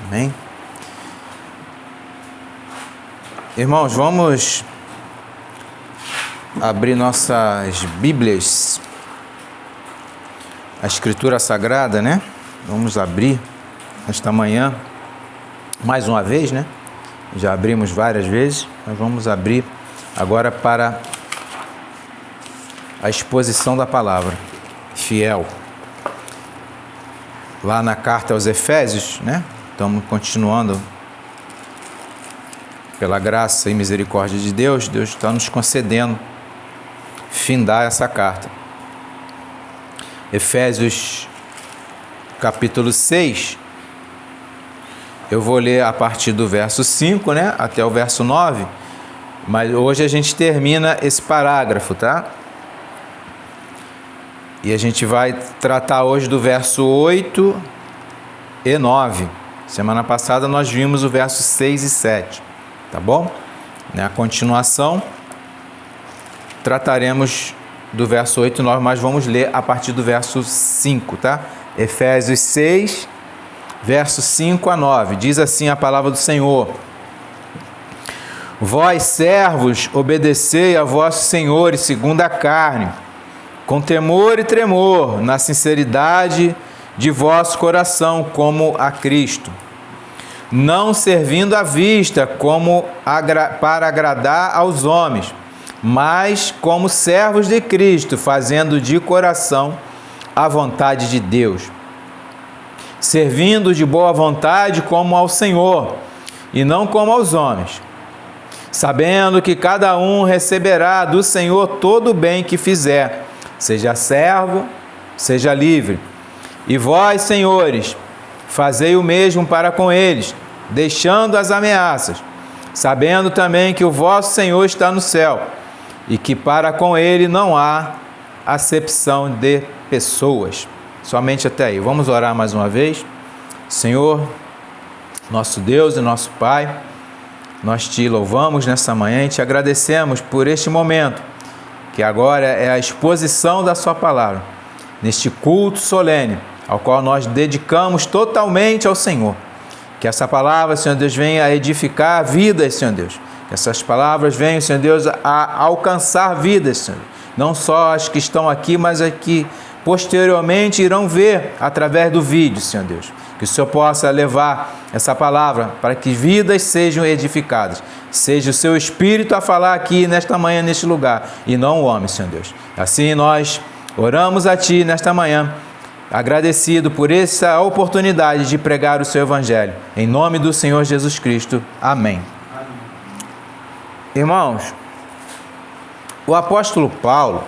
Amém? Irmãos, vamos abrir nossas Bíblias, a Escritura Sagrada, né? Vamos abrir esta manhã, mais uma vez, né? Já abrimos várias vezes, mas vamos abrir agora para a exposição da palavra, fiel. Lá na carta aos Efésios, né? Estamos continuando, pela graça e misericórdia de Deus, Deus está nos concedendo findar essa carta. Efésios capítulo 6, eu vou ler a partir do verso 5, né, até o verso 9, mas hoje a gente termina esse parágrafo, tá? E a gente vai tratar hoje do verso 8 e 9. Semana passada nós vimos o verso 6 e 7, tá bom? Na continuação, trataremos do verso 8 e 9, mas vamos ler a partir do verso 5, tá? Efésios 6, verso 5 a 9, diz assim a palavra do Senhor: Vós, servos, obedecei a vossos senhores segundo a carne, com temor e tremor, na sinceridade de vosso coração, como a Cristo, não servindo à vista como para agradar aos homens, mas como servos de Cristo, fazendo de coração a vontade de Deus, servindo de boa vontade como ao Senhor, e não como aos homens, sabendo que cada um receberá do Senhor todo o bem que fizer, seja servo, seja livre. E vós, senhores, fazei o mesmo para com eles, deixando as ameaças, sabendo também que o vosso Senhor está no céu, e que para com ele não há acepção de pessoas. Somente até aí. Vamos orar mais uma vez. Senhor, nosso Deus e nosso Pai, nós te louvamos nessa manhã e te agradecemos por este momento, que agora é a exposição da sua palavra, neste culto solene, ao qual nós dedicamos totalmente ao Senhor. Que essa palavra, Senhor Deus, venha a edificar vidas, Senhor Deus. Que essas palavras venham, Senhor Deus, a alcançar vidas, Senhor. Não só as que estão aqui, mas as que posteriormente irão ver através do vídeo, Senhor Deus. Que o Senhor possa levar essa palavra para que vidas sejam edificadas. Seja o seu Espírito a falar aqui nesta manhã, neste lugar, e não o homem, Senhor Deus. Assim nós oramos a Ti nesta manhã, agradecido por essa oportunidade de pregar o seu Evangelho. Em nome do Senhor Jesus Cristo. Amém. Amém. Irmãos, o apóstolo Paulo,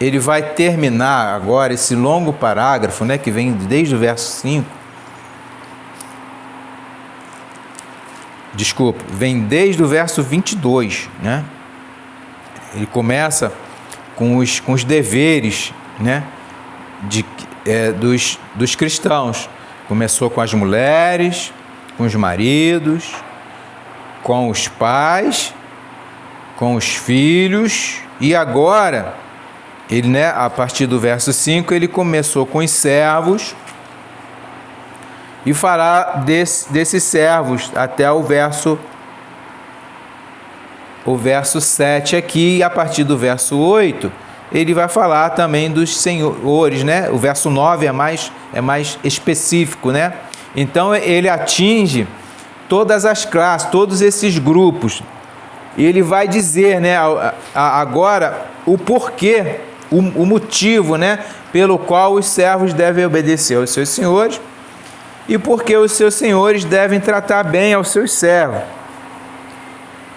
ele vai terminar agora esse longo parágrafo, né, que vem desde o verso 5. Desculpa, vem desde o verso 22, né? Ele começa com os deveres, né, dos cristãos. Começou com as mulheres, com os maridos, com os pais, com os filhos, e agora, ele, né, a partir do verso 5, ele começou com os servos, e fará desses servos até o verso 7 aqui, e a partir do verso 8, ele vai falar também dos senhores, né? O verso 9 é mais específico, né? Então ele atinge todas as classes, todos esses grupos. E ele vai dizer, né, agora o porquê, o motivo, né, pelo qual os servos devem obedecer aos seus senhores e porque os seus senhores devem tratar bem aos seus servos.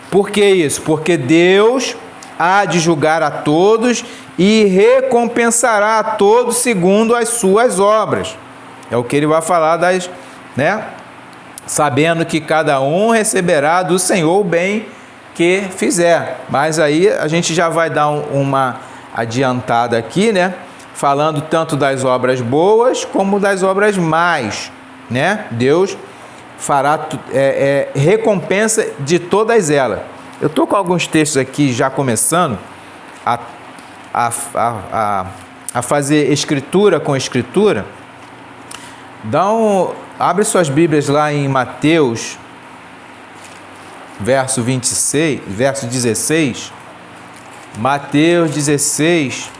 Por que isso? Porque Deus há de julgar a todos e recompensará a todos segundo as suas obras. É o que ele vai falar né? Sabendo que cada um receberá do Senhor o bem que fizer. Mas aí a gente já vai dar uma adiantada aqui, né? Falando tanto das obras boas como das obras más, né? Deus fará recompensa de todas elas. Eu estou com alguns textos aqui já começando a fazer escritura com escritura, Abre suas Bíblias lá em Mateus, verso 16. Mateus 16.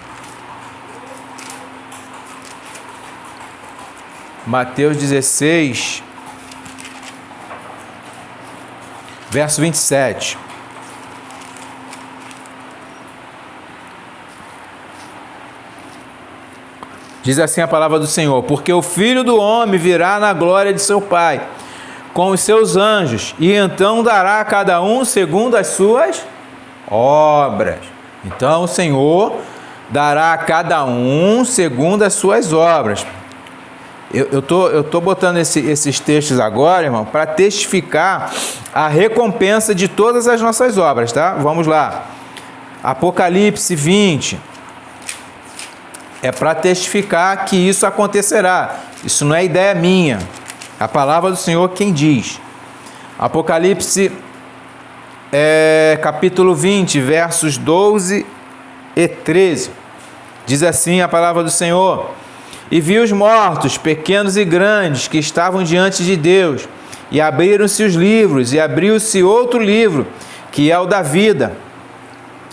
Mateus 16, verso 27. Diz assim a palavra do Senhor: porque o Filho do Homem virá na glória de seu Pai, com os seus anjos, e então dará a cada um segundo as suas obras. Então o Senhor dará a cada um segundo as suas obras. Eu tô botando esses textos agora, irmão, para testificar a recompensa de todas as nossas obras, tá? Vamos lá. Apocalipse 20. É para testificar que isso acontecerá. Isso não é ideia minha. A palavra do Senhor quem diz. Apocalipse capítulo 20, versos 12 e 13. Diz assim a palavra do Senhor: e vi os mortos, pequenos e grandes, que estavam diante de Deus, e abriram-se os livros, e abriu-se outro livro, que é o da vida.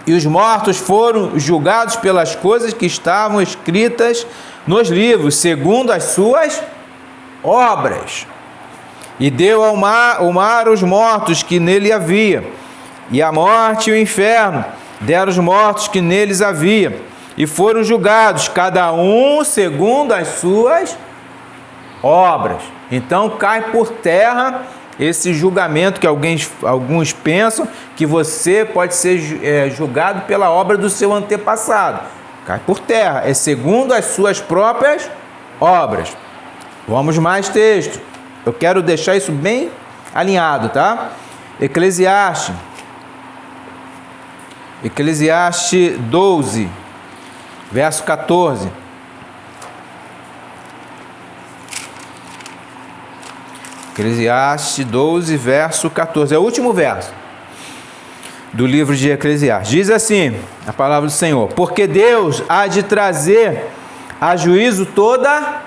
E os mortos foram julgados pelas coisas que estavam escritas nos livros, segundo as suas obras. E deu ao mar os mortos que nele havia, e a morte e o inferno deram os mortos que neles havia, e foram julgados, cada um segundo as suas obras. Então cai por terra esse julgamento que alguns pensam que você pode ser julgado pela obra do seu antepassado. Cai por terra, é segundo as suas próprias obras. Vamos mais texto. Eu quero deixar isso bem alinhado, tá? Eclesiastes 12, verso 14. Eclesiastes 12, verso 14. É o último verso do livro de Eclesiastes. Diz assim a palavra do Senhor: porque Deus há de trazer a juízo toda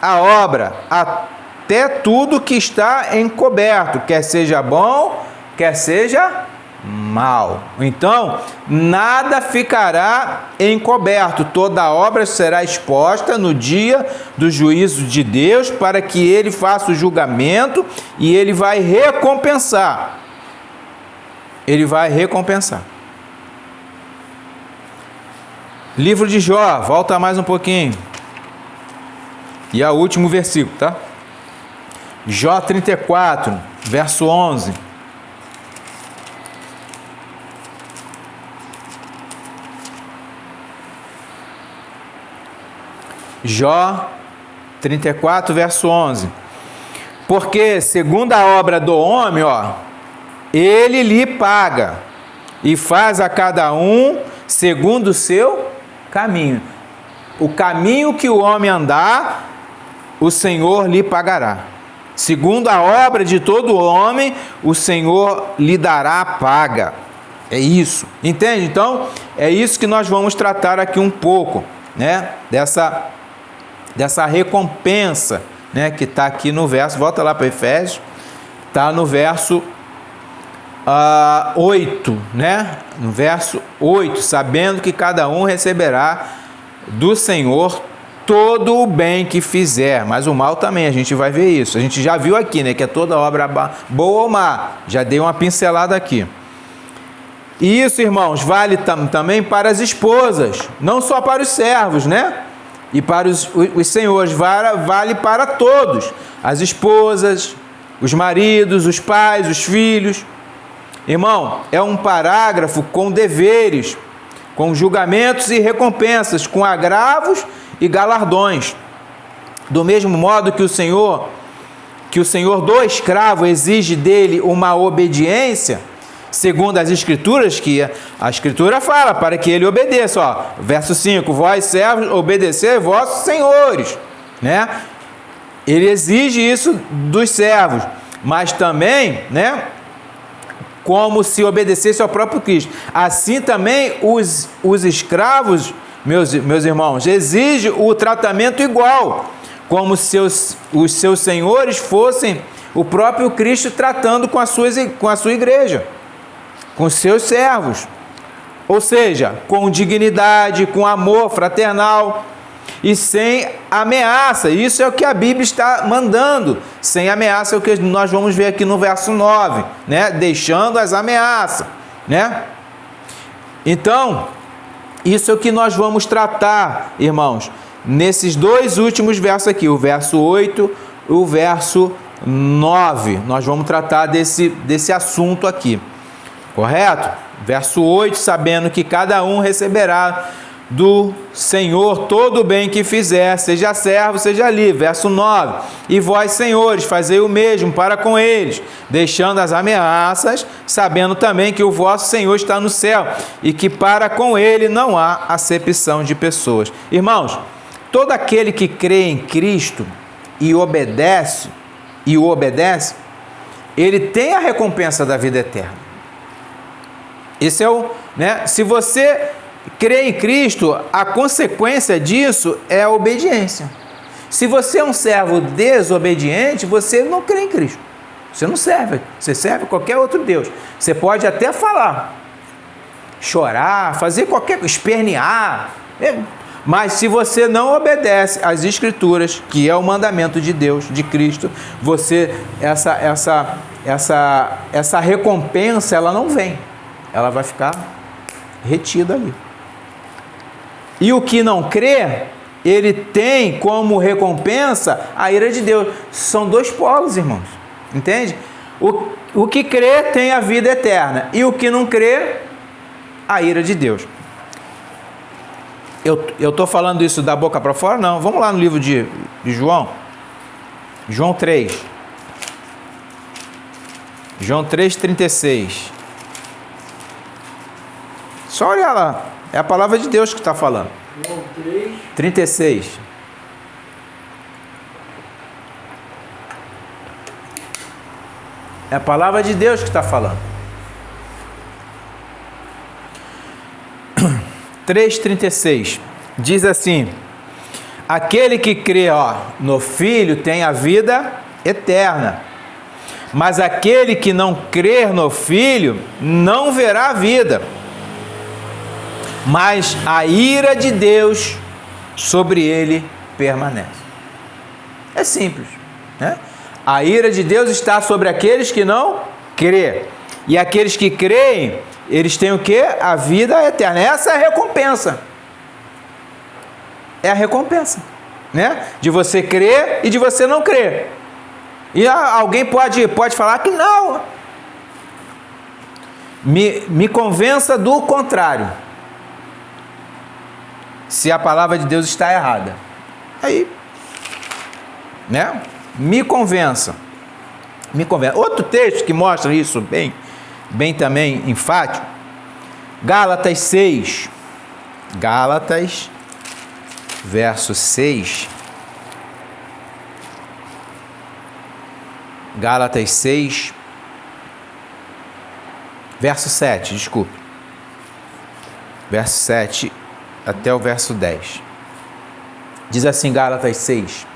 a obra, até tudo que está encoberto, quer seja bom, quer seja mal. Então, nada ficará encoberto, toda obra será exposta no dia do juízo de Deus, para que ele faça o julgamento e ele vai recompensar. Ele vai recompensar. Livro de Jó, volta mais um pouquinho. E é o último versículo, tá? Jó 34, verso 11. Jó 34, verso 11. Porque, segundo a obra do homem, ele lhe paga, e faz a cada um segundo o seu caminho. O caminho que o homem andar, o Senhor lhe pagará. Segundo a obra de todo homem, o Senhor lhe dará a paga. É isso. Entende? Então, é isso que nós vamos tratar aqui um pouco, né? Dessa recompensa, né, que está aqui no verso, volta lá para Efésios, está no verso 8, né? No verso 8, sabendo que cada um receberá do Senhor todo o bem que fizer, mas o mal também, a gente vai ver isso. A gente já viu aqui, né, que é toda obra boa ou má, já dei uma pincelada aqui. E isso, irmãos, vale também para as esposas, não só para os servos, né? E para os senhores, vale para todos, as esposas, os maridos, os pais, os filhos. Irmão, é um parágrafo com deveres, com julgamentos e recompensas, com agravos e galardões. Do mesmo modo que o Senhor do escravo exige dele uma obediência, segundo as Escrituras, que a Escritura fala para que ele obedeça. Verso 5, vós servos, obedecei vossos senhores, né? Ele exige isso dos servos, mas também, né, como se obedecesse ao próprio Cristo. Assim também os escravos, meus irmãos, exigem o tratamento igual, como se os seus senhores fossem o próprio Cristo tratando com a sua igreja, com os seus servos. Ou seja, com dignidade, com amor fraternal e sem ameaça. Isso é o que a Bíblia está mandando. Sem ameaça é o que nós vamos ver aqui no verso 9, né? Deixando as ameaças, né? Então, isso é o que nós vamos tratar, irmãos, nesses dois últimos versos aqui, o verso 8 e o verso 9. Nós vamos tratar desse assunto aqui, correto? Verso 8, sabendo que cada um receberá do Senhor todo o bem que fizer, seja servo, seja livre. Verso 9, e vós, senhores, fazei o mesmo para com eles, deixando as ameaças, sabendo também que o vosso Senhor está no céu, e que para com ele não há acepção de pessoas. Irmãos, todo aquele que crê em Cristo e o obedece, ele tem a recompensa da vida eterna. Esse é o, né? Se você crê em Cristo, a consequência disso é a obediência. Se você é um servo desobediente, você não crê em Cristo. Você não serve. Você serve qualquer outro Deus. Você pode até falar, chorar, fazer qualquer coisa, espernear. Mas se você não obedece às Escrituras, que é o mandamento de Deus, de Cristo, você essa recompensa ela não vem. Ela vai ficar retida ali. E o que não crê, ele tem como recompensa a ira de Deus. São dois polos, irmãos. Entende? O que crê tem a vida eterna. E o que não crê, a ira de Deus. Eu estou falando isso da boca para fora? Não. Vamos lá no livro de João. João 3. João 3,36. Só olhar lá. É a palavra de Deus que está falando. João 3,36. É a palavra de Deus que está falando. 3,36. Diz assim: aquele que crê no Filho tem a vida eterna. Mas aquele que não crer no Filho não verá a vida, mas a ira de Deus sobre ele permanece. É simples, né? A ira de Deus está sobre aqueles que não crêem. E aqueles que creem, eles têm o quê? A vida eterna. Essa é a recompensa. É a recompensa, né? De você crer e de você não crer. E alguém pode falar que não. Me convença do contrário. Se a palavra de Deus está errada. Aí, né? Me convença. Outro texto que mostra isso bem também enfático. Gálatas 6. Gálatas, verso 6. Gálatas 6, verso 7, desculpe. Verso 7 até o verso 10. Diz assim, Gálatas 6,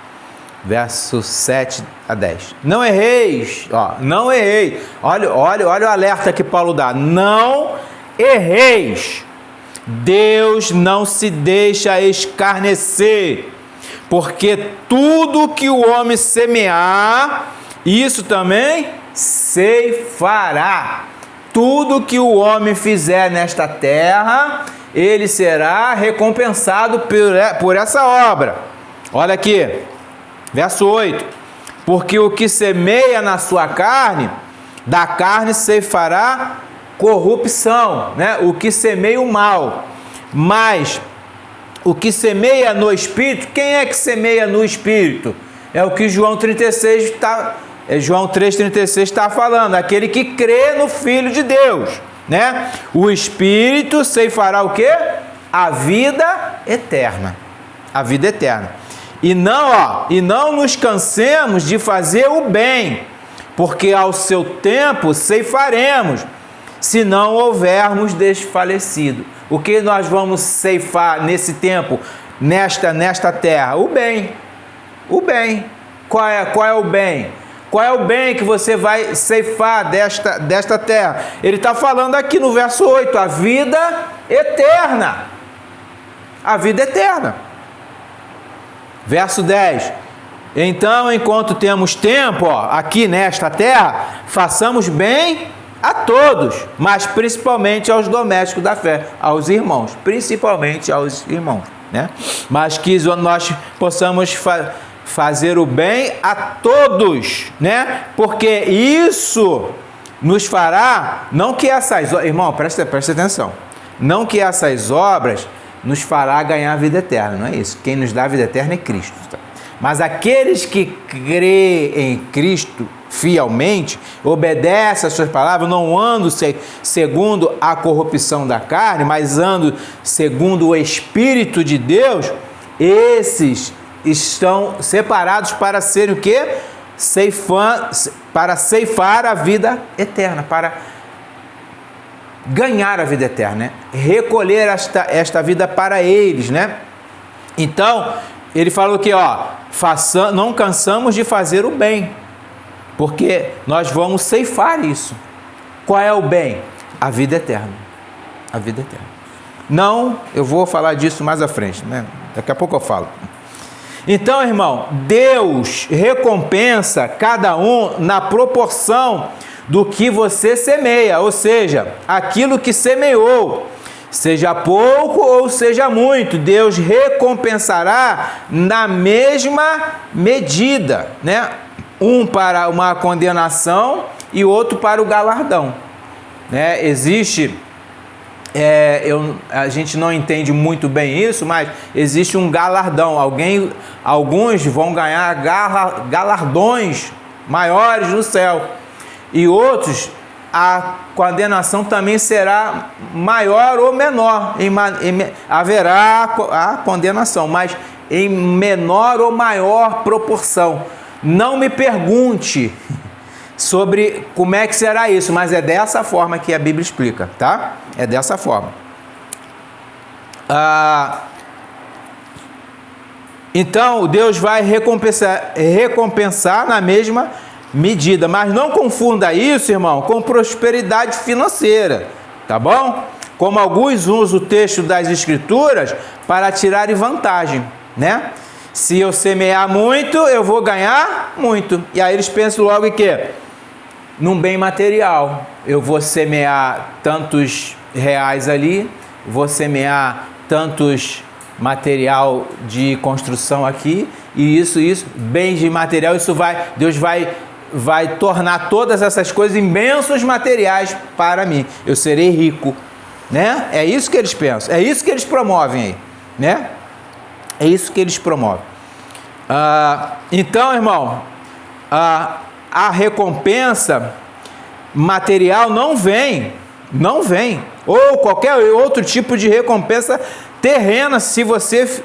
verso 7 a 10. Não erreis, não errei. Olha o alerta que Paulo dá. Não erreis. Deus não se deixa escarnecer, porque tudo que o homem semear, isso também ceifará. Tudo que o homem fizer nesta terra, ele será recompensado por essa obra. Olha aqui, verso 8. Porque o que semeia na sua carne, da carne ceifará corrupção, né? O que semeia o mal. Mas o que semeia no Espírito, quem é que semeia no Espírito? É o que João 3,36 está falando, aquele que crê no Filho de Deus, né? O Espírito ceifará o quê? A vida eterna. A vida eterna. E não nos cansemos de fazer o bem, porque ao seu tempo ceifaremos, se não houvermos desfalecido. O que nós vamos ceifar nesse tempo, nesta terra? O bem. O bem. Qual é o bem? Qual é o bem que você vai ceifar desta terra? Ele está falando aqui no verso 8, a vida eterna. A vida eterna. Verso 10. Então, enquanto temos tempo, aqui nesta terra, façamos bem a todos, mas principalmente aos domésticos da fé, aos irmãos, principalmente aos irmãos, né? Mas que nós possamos fazer o bem a todos, né? Porque isso nos fará, não que essas, irmão, presta atenção, não que essas obras nos fará ganhar a vida eterna, não é isso. Quem nos dá a vida eterna é Cristo. Tá? Mas aqueles que creem em Cristo fielmente, obedecem às suas palavras, não andam segundo a corrupção da carne, mas andam segundo o Espírito de Deus, esses estão separados para serem o quê? Para ceifar a vida eterna, para ganhar a vida eterna, né? Recolher esta vida para eles, né? Então, ele falou que, não cansamos de fazer o bem, porque nós vamos ceifar isso. Qual é o bem? A vida eterna. A vida eterna. Não, eu vou falar disso mais à frente, né? Daqui a pouco eu falo. Então, irmão, Deus recompensa cada um na proporção do que você semeia, ou seja, aquilo que semeou, seja pouco ou seja muito, Deus recompensará na mesma medida, né? Um para uma condenação e outro para o galardão, né? Existe, a gente não entende muito bem isso, mas existe um galardão. Alguns vão ganhar galardões maiores no céu, e outros, a condenação também será maior ou menor. Haverá a condenação, mas em menor ou maior proporção. Não me pergunte sobre como é que será isso, mas é dessa forma que a Bíblia explica, tá? É dessa forma. Então, Deus vai recompensar na mesma medida, mas não confunda isso, irmão, com prosperidade financeira, tá bom? Como alguns usam o texto das Escrituras para tirarem vantagem, né? Se eu semear muito, eu vou ganhar muito. E aí eles pensam logo em quê? Num bem material. Eu vou semear tantos reais ali, vou semear tantos material de construção aqui, e isso, bens de material, Deus vai tornar todas essas coisas em bênçãos materiais para mim. Eu serei rico, né? É isso que eles pensam, é isso que eles promovem aí, né? É isso que eles promovem. Então, irmão, a recompensa material não vem, ou qualquer outro tipo de recompensa terrena, se você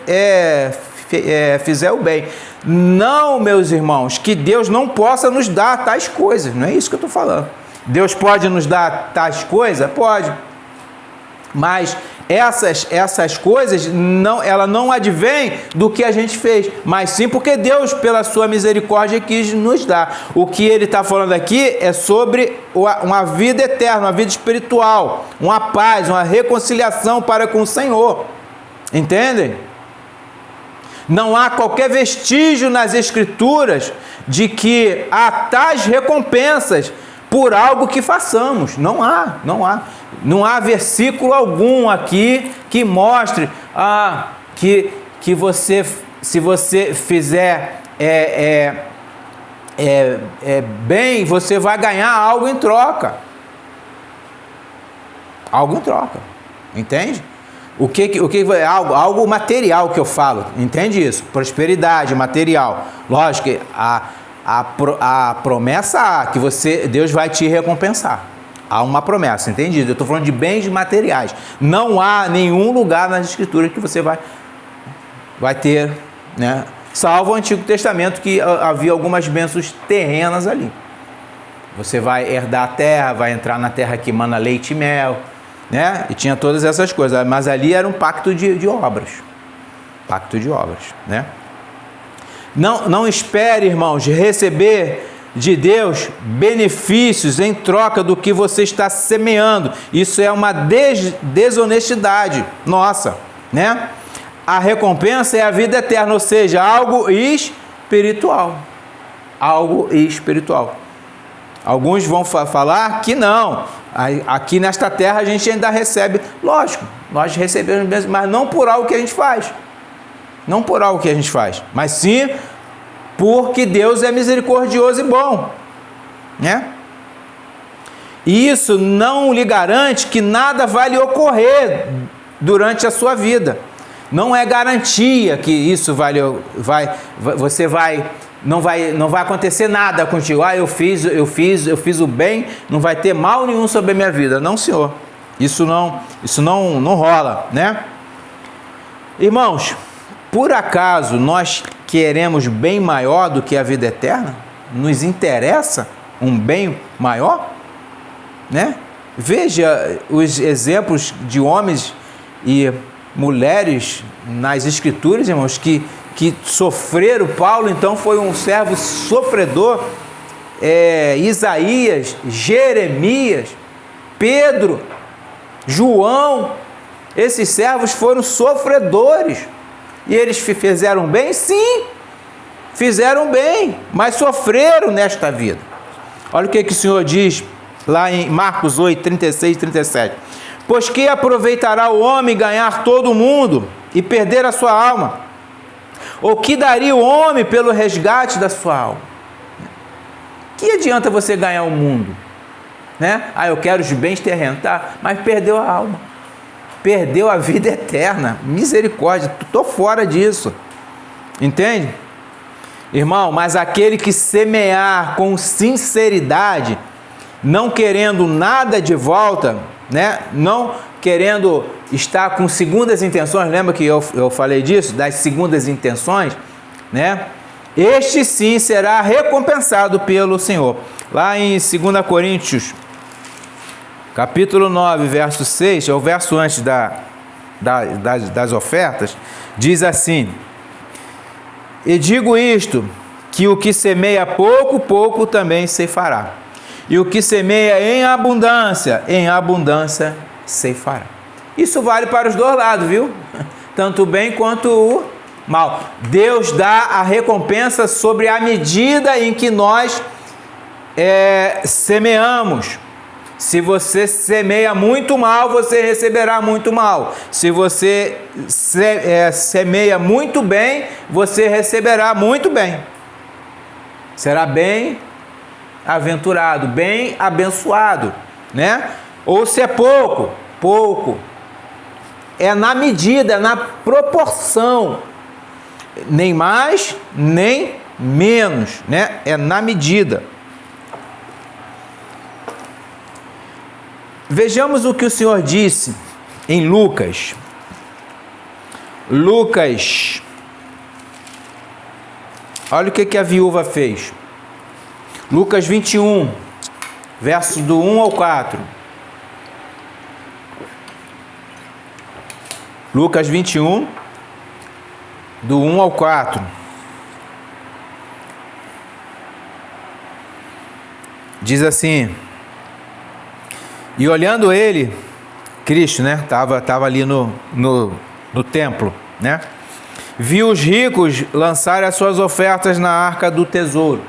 fizer o bem. Não, meus irmãos, que Deus não possa nos dar tais coisas, não é isso que eu estou falando. Deus pode nos dar tais coisas? Pode. Mas essas coisas, ela não advém do que a gente fez, mas sim porque Deus, pela sua misericórdia, quis nos dar. O que ele está falando aqui é sobre uma vida eterna, uma vida espiritual, uma paz, uma reconciliação para com o Senhor. Entendem? Não há qualquer vestígio nas Escrituras de que há tais recompensas por algo que façamos. Não há versículo algum aqui que mostre que você, se você fizer bem, você vai ganhar algo em troca. Algo em troca. Entende? O que é algo material que eu falo, entende isso? Prosperidade material. Lógico que a promessa que Deus vai te recompensar. Há uma promessa, entendido? Eu estou falando de bens materiais. Não há nenhum lugar nas Escrituras que você vai ter, né? Salvo o Antigo Testamento, que havia algumas bênçãos terrenas ali. Você vai herdar a terra, vai entrar na terra que mana leite e mel, né? E tinha todas essas coisas, mas ali era um pacto de obras. Pacto de obras, né? Não espere, irmãos, receber de Deus benefícios em troca do que você está semeando. Isso é uma desonestidade nossa, né? A recompensa é a vida eterna, ou seja, algo espiritual. Algo espiritual. Alguns vão falar que não. Aqui nesta terra a gente ainda recebe. Lógico, nós recebemos mesmo, mas não por algo que a gente faz. Não por algo que a gente faz, mas sim porque Deus é misericordioso e bom, né? E isso não lhe garante que nada vai lhe ocorrer durante a sua vida. Não é garantia que isso não vai acontecer nada contigo. Eu fiz o bem, não vai ter mal nenhum sobre a minha vida. Não, Senhor. Isso não rola, né? Irmãos, por acaso nós queremos bem maior do que a vida eterna? Nos interessa um bem maior? Né? Veja os exemplos de homens e mulheres nas Escrituras, irmãos, que sofreram. Paulo, então, foi um servo sofredor. Isaías, Jeremias, Pedro, João, esses servos foram sofredores. E eles fizeram bem? Sim, fizeram bem, mas sofreram nesta vida. Olha o que o Senhor diz lá em Marcos 8, 36 e 37. Pois que aproveitará o homem ganhar todo o mundo e perder a sua alma? Ou que daria o homem pelo resgate da sua alma? Que adianta você ganhar o mundo? Né? Eu quero os bens terrenos, tá? Mas perdeu a alma. Perdeu a vida eterna. Misericórdia, estou fora disso. Entende? Irmão, mas aquele que semear com sinceridade, não querendo nada de volta, né? Não querendo estar com segundas intenções, lembra que eu falei disso? Das segundas intenções, né? Este sim será recompensado pelo Senhor. Lá em 2 Coríntios, capítulo 9, verso 6, é o verso antes das ofertas, diz assim: e digo isto, que o que semeia pouco, pouco também ceifará. E o que semeia em abundância ceifará. Isso vale para os dois lados, viu? Tanto o bem quanto o mal. Deus dá a recompensa sobre a medida em que nós semeamos. Se você semeia muito mal, você receberá muito mal. Se você semeia muito bem, você receberá muito bem. Será bem aventurado, bem abençoado, né? Ou se é pouco, pouco. É na medida, na proporção. Nem mais, nem menos, né? É na medida. Vejamos o que o Senhor disse em Lucas. Lucas. Olha o que a viúva fez. Lucas 21, verso do 1 ao 4. Lucas 21, do 1 ao 4. Diz assim: e olhando ele, Cristo, né? Tava ali no templo, né? Viu os ricos lançarem as suas ofertas na arca do tesouro.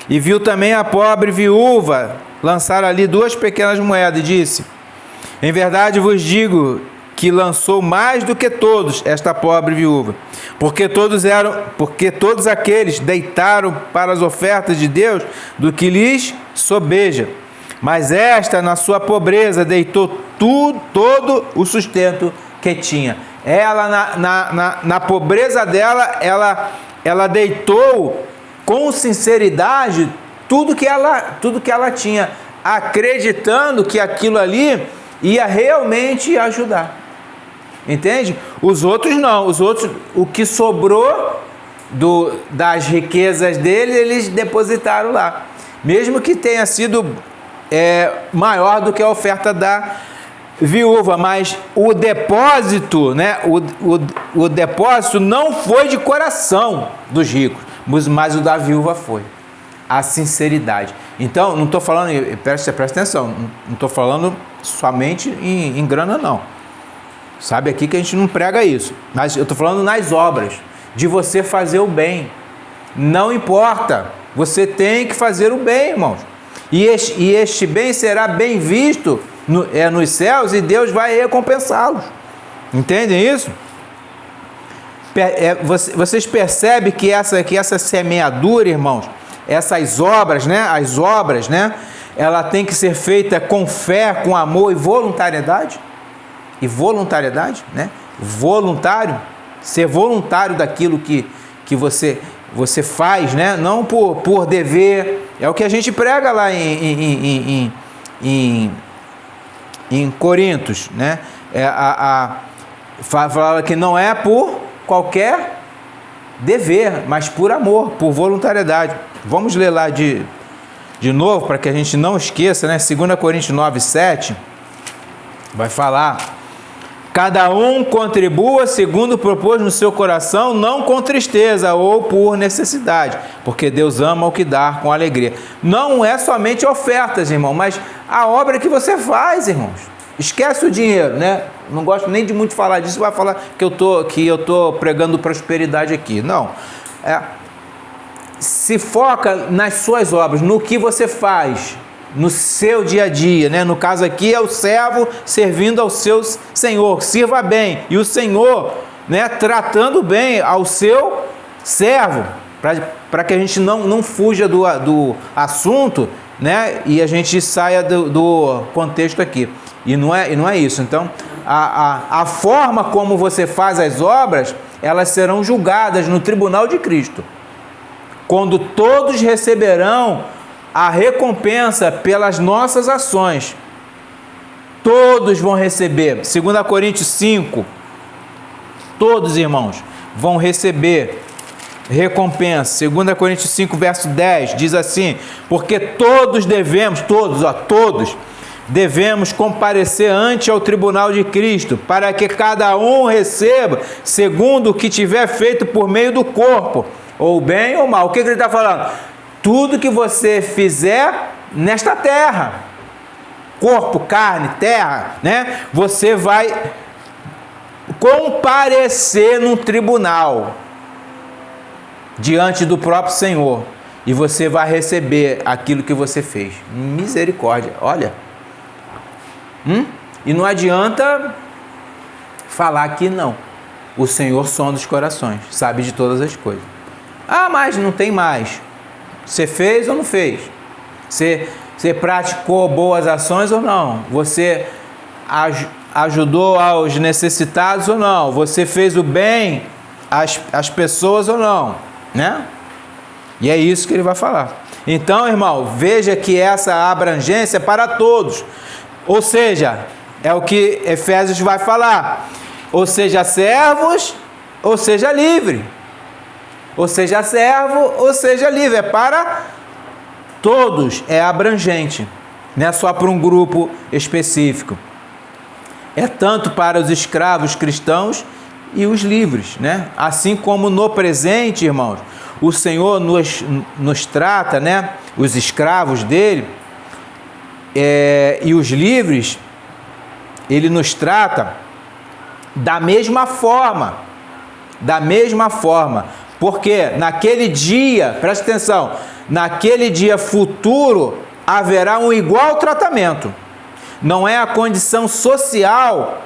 E viu também a pobre viúva lançar ali 2 pequenas moedas, e disse: em verdade vos digo que lançou mais do que todos esta pobre viúva, porque todos aqueles deitaram para as ofertas de Deus do que lhes sobeja. Mas esta, na sua pobreza, deitou todo o sustento que tinha. Ela, na pobreza dela, ela deitou com sinceridade tudo que ela tinha, acreditando que aquilo ali ia realmente ajudar. Entende? Os outros não. Os outros, o que sobrou das riquezas dele, eles depositaram lá. Mesmo que tenha sido maior do que a oferta viúva, mas o depósito, né? O depósito não foi de coração dos ricos, mas o da viúva foi. A sinceridade. Então, não estou falando, presta atenção, não estou falando somente em grana, não. Sabe aqui que a gente não prega isso, mas eu estou falando nas obras, de você fazer o bem. Não importa, você tem que fazer o bem, irmãos. E este bem será bem visto nos céus e Deus vai recompensá-los. Entendem isso? Vocês percebem que essa semeadura, irmãos, essas obras, né? As obras, né? Ela tem que ser feita com fé, com amor e voluntariedade. E voluntariedade, né? Voluntário, ser voluntário daquilo que você faz, né? Não por dever. É o que a gente prega lá em Coríntios, né? Fala que não é por qualquer dever, mas por amor, por voluntariedade. Vamos ler lá de novo, para que a gente não esqueça, né? 2 Coríntios 9:7 vai falar: cada um contribua segundo propôs no seu coração, não com tristeza ou por necessidade, porque Deus ama o que dá com alegria. Não é somente ofertas, irmão, mas a obra que você faz, irmãos. Esquece o dinheiro, né? Não gosto nem de muito falar disso, vai falar que eu tô pregando prosperidade aqui. Não. Se foca nas suas obras, no que você faz, no seu dia a dia, né? No caso aqui é o servo servindo ao seu senhor, sirva bem, e o senhor, né, tratando bem ao seu servo, para que a gente não fuja do assunto, né? E a gente saia do contexto aqui. E não é isso. Então, a forma como você faz as obras, elas serão julgadas no tribunal de Cristo, quando todos receberão a recompensa pelas nossas ações. Todos vão receber. 2 Coríntios 5, todos, irmãos, vão receber recompensa. 2 Coríntios 5, verso 10, diz assim: porque todos devemos comparecer ante ao tribunal de Cristo, para que cada um receba segundo o que tiver feito por meio do corpo, ou bem ou mal. O que ele está falando? Tudo que você fizer nesta terra, corpo, carne, terra, né? Você vai comparecer num tribunal diante do próprio Senhor, e você vai receber aquilo que você fez. Misericórdia, olha. E não adianta falar que não. O Senhor sonda os corações, sabe de todas as coisas. Ah, mas não tem mais. Você fez ou não fez? Você praticou boas ações ou não? Você ajudou aos necessitados ou não? Você fez o bem às pessoas ou não? Né? E é isso que ele vai falar. Então, irmão, veja que essa abrangência é para todos. Ou seja, é o que Efésios vai falar. Ou seja, servos, ou seja, livre. Ou seja, servo, ou seja, livre. É para todos, é abrangente. Não é só para um grupo específico. É tanto para os escravos cristãos e os livres, né? Assim como no presente, irmãos, o Senhor nos trata, né? Os escravos dele e os livres, ele nos trata da mesma forma. Da mesma forma. Porque naquele dia, presta atenção, naquele dia futuro haverá um igual tratamento. Não é a condição social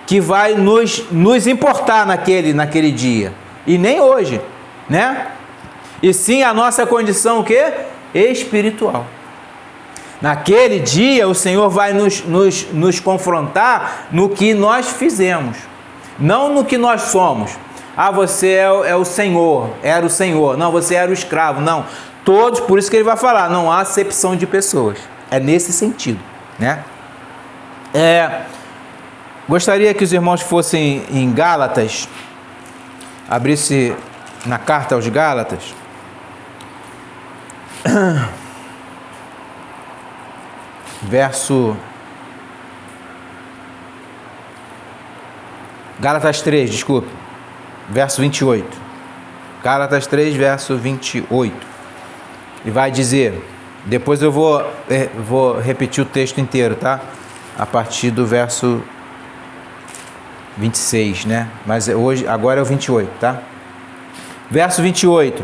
que vai nos importar naquele dia. E nem hoje, né? E sim a nossa condição o quê? Espiritual. Naquele dia o Senhor vai nos confrontar no que nós fizemos, não no que nós somos. Ah, você é o Senhor, era o Senhor. Não, você era o escravo. Não, todos, por isso que ele vai falar, não há acepção de pessoas. É nesse sentido, né? Gostaria que os irmãos fossem em Gálatas, abrisse na carta aos Gálatas. Gálatas 3, desculpe, verso 28. Gálatas 3, verso 28. E vai dizer, depois eu vou repetir o texto inteiro, tá? A partir do verso 26, né? Mas agora é o 28, tá? Verso 28.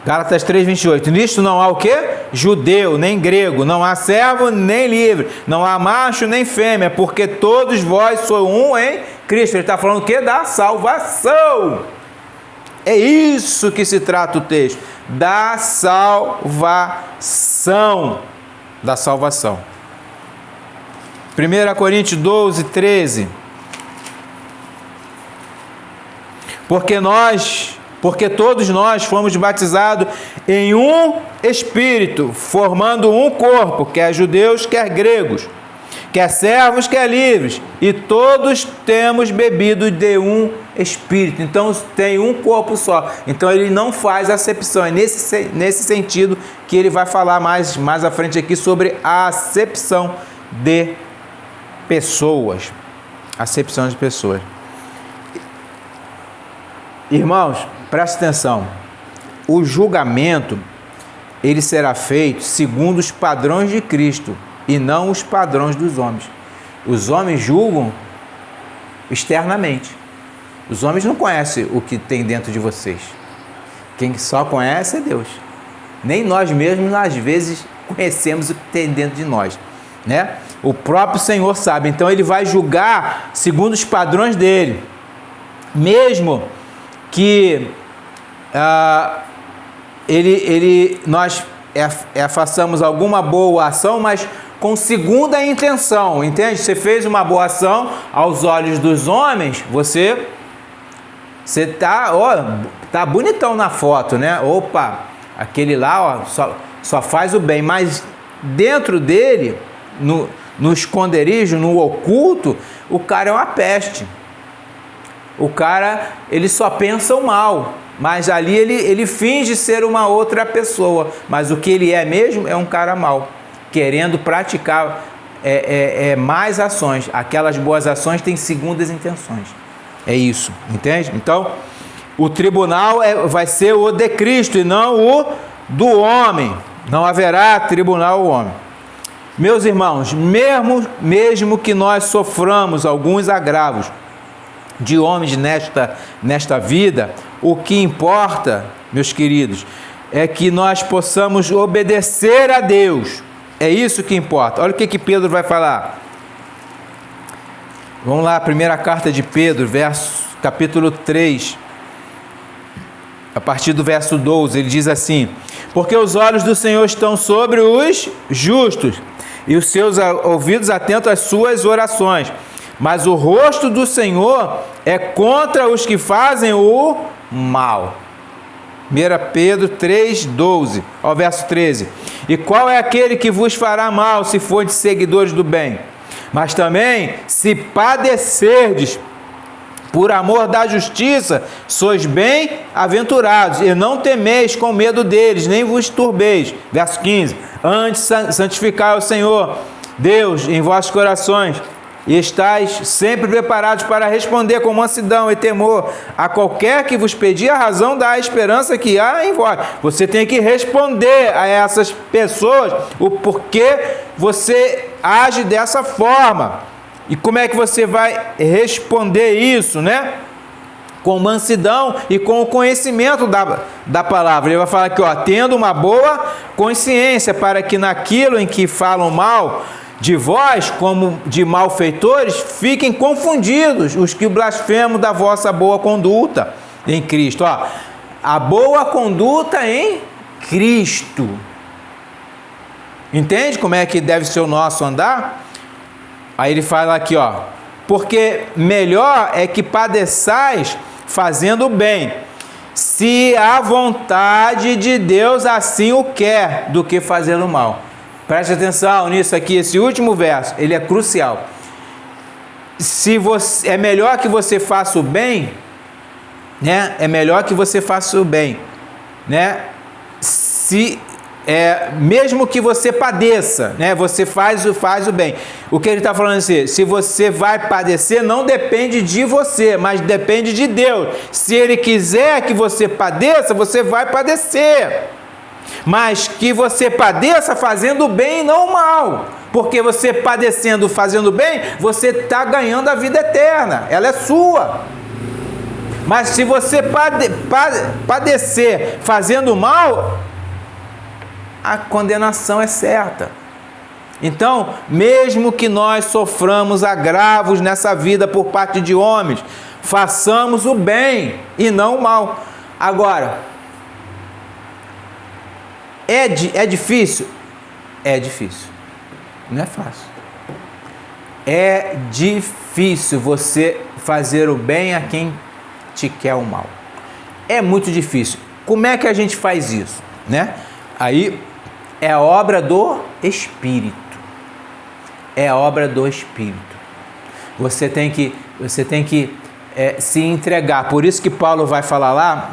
Gálatas 3, 28. Nisto não há o quê? Judeu, nem grego, não há servo, nem livre, não há macho, nem fêmea, porque todos vós sois um em Cristo. Ele está falando o quê? Da salvação. É isso que se trata o texto. Da salvação. Da salvação. 1 Coríntios 12, 13. Porque todos nós fomos batizados em um Espírito, formando um corpo, quer judeus, quer gregos, quer servos, quer livres, e todos temos bebido de um Espírito. Então tem um corpo só. Então ele não faz acepção. É nesse sentido que ele vai falar mais à frente aqui sobre a acepção de pessoas. Acepção de pessoas. Irmãos, preste atenção. O julgamento, ele será feito segundo os padrões de Cristo e não os padrões dos homens. Os homens julgam externamente. Os homens não conhecem o que tem dentro de vocês. Quem só conhece é Deus. Nem nós mesmos, às vezes, conhecemos o que tem dentro de nós, né? O próprio Senhor sabe. Então, Ele vai julgar segundo os padrões dele. Mesmo que nós façamos alguma boa ação, mas com segunda intenção, entende? Você fez uma boa ação aos olhos dos homens, você tá bonitão na foto, né? Opa, aquele lá, só faz o bem, mas dentro dele, no esconderijo, no oculto, o cara é uma peste. O cara, ele só pensa o mal, mas ali ele finge ser uma outra pessoa, mas o que ele é mesmo é um cara mau, querendo praticar mais ações. Aquelas boas ações têm segundas intenções. É isso, entende? Então, o tribunal vai ser o de Cristo e não o do homem. Não haverá tribunal ao homem. Meus irmãos, mesmo que nós soframos alguns agravos de homens nesta vida, o que importa, meus queridos, é que nós possamos obedecer a Deus. É isso que importa. Olha o que Pedro vai falar. Vamos lá, primeira carta de Pedro, capítulo 3, a partir do verso 12, ele diz assim: porque os olhos do Senhor estão sobre os justos, e os seus ouvidos atentos às suas orações, mas o rosto do Senhor é contra os que fazem o mal. 1 Pedro 3, 12, ao verso 13. E qual é aquele que vos fará mal, se fordes seguidores do bem? Mas também, se padecerdes por amor da justiça, sois bem-aventurados, e não temeis com medo deles, nem vos turbeis. Verso 15. Antes santificai o Senhor, Deus, em vossos corações, e estáis sempre preparados para responder com mansidão e temor a qualquer que vos pedir a razão da esperança que há em vós. Você tem que responder a essas pessoas o porquê você age dessa forma. E como é que você vai responder isso, né? Com mansidão e com o conhecimento da palavra. Ele vai falar aqui, tendo uma boa consciência, para que naquilo em que falam mal de vós, como de malfeitores, fiquem confundidos os que blasfemam da vossa boa conduta em Cristo. A boa conduta em Cristo. Entende como é que deve ser o nosso andar? Aí ele fala aqui, porque melhor é que padeçais fazendo o bem, se a vontade de Deus assim o quer, do que fazendo o mal. Preste atenção nisso aqui, esse último verso, ele é crucial. É melhor que você faça o bem, né? É melhor que você faça o bem, né? Se mesmo que você padeça, né, você faz o bem. O que ele está falando assim, se você vai padecer, não depende de você, mas depende de Deus. Se Ele quiser que você padeça, você vai padecer. Mas que você padeça fazendo bem e não mal. Porque você padecendo, fazendo bem, você está ganhando a vida eterna. Ela é sua. Mas se você padecer fazendo mal, a condenação é certa. Então, mesmo que nós soframos agravos nessa vida por parte de homens, façamos o bem e não o mal. Agora, é difícil? É difícil. Não é fácil. É difícil você fazer o bem a quem te quer o mal. É muito difícil. Como é que a gente faz isso, né? Aí é a obra do Espírito. É a obra do Espírito. Você tem que se entregar. Por isso que Paulo vai falar lá